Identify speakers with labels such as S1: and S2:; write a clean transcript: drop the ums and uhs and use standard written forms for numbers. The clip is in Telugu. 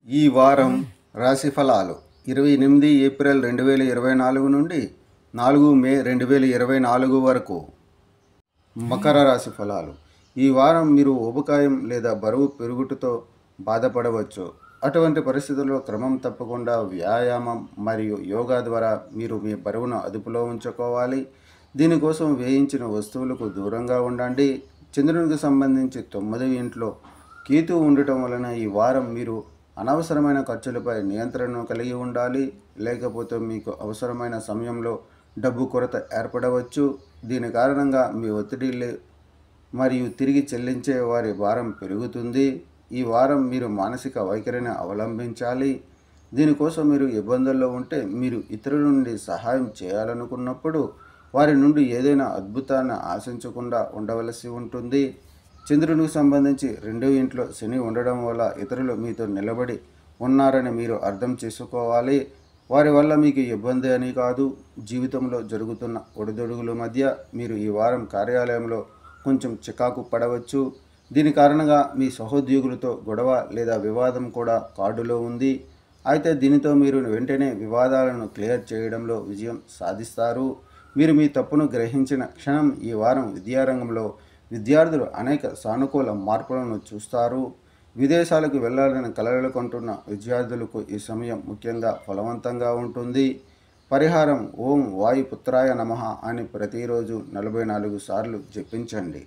S1: ఈ వారం రాశి ఫలాలు 28 ఏప్రిల్ 2024 నుండి 4 మే 2024 వరకు. మకర రాశి ఫలాలు. ఈ వారం మీరు ఊబకాయం లేదా బరువు పెరుగుటతో బాధపడవచ్చు. అటువంటి పరిస్థితుల్లో క్రమం తప్పకుండా వ్యాయామం మరియు యోగా ద్వారా మీరు మీ బరువును అదుపులో ఉంచుకోవాలి. దీనికోసం వేయించిన వస్తువులకు దూరంగా ఉండండి. చంద్రునికి సంబంధించి 9వ ఇంట్లో కేతు ఉండటం వలన ఈ వారం మీరు అనవసరమైన ఖర్చులపై నియంత్రణను కలిగి ఉండాలి. లేకపోతే మీకు అవసరమైన సమయంలో డబ్బు కొరత ఏర్పడవచ్చు. దీని కారణంగా మీ ఒత్తిడి మరియు తిరిగి చెల్లించే వారి భారం పెరుగుతుంది. ఈ వారం మీరు మానసిక వైఖరిని అవలంబించాలి. దీనికోసం మీరు ఇబ్బందుల్లో ఉంటే మీరు ఇతరుల నుండి సహాయం చేయాలనుకున్నప్పుడు వారి నుండి ఏదైనా అద్భుతాన్ని ఆశించకుండా ఉండవలసి ఉంటుంది. చంద్రునికి సంబంధించి 2వ ఇంట్లో శని ఉండడం వల్ల ఇతరులు మీతో నిలబడి ఉన్నారని మీరు అర్థం చేసుకోవాలి. వారి వల్ల మీకు ఇబ్బంది అని కాదు. జీవితంలో జరుగుతున్న ఒడిదొడుగుల మధ్య మీరు ఈ వారం కార్యాలయంలో కొంచెం చికాకు పడవచ్చు. దీని కారణంగా మీ సహోద్యోగులతో గొడవ లేదా వివాదం కూడా కార్డులో ఉంది. అయితే దీనితో మీరు వెంటనే వివాదాలను క్లియర్ చేయడంలో విజయం సాధిస్తారు. మీరు మీ తప్పును గ్రహించిన క్షణం ఈ వారం విద్యారంగంలో విద్యార్థులు అనేక సానుకూల మార్పులను చూస్తారు. విదేశాలకు వెళ్ళాలని కలలు కంటున్న విద్యార్థులకు ఈ సమయం ముఖ్యంగా ఫలవంతంగా ఉంటుంది. పరిహారం ఓం వాయుపుత్రాయ నమః అని ప్రతిరోజు 44 సార్లు జపించండి.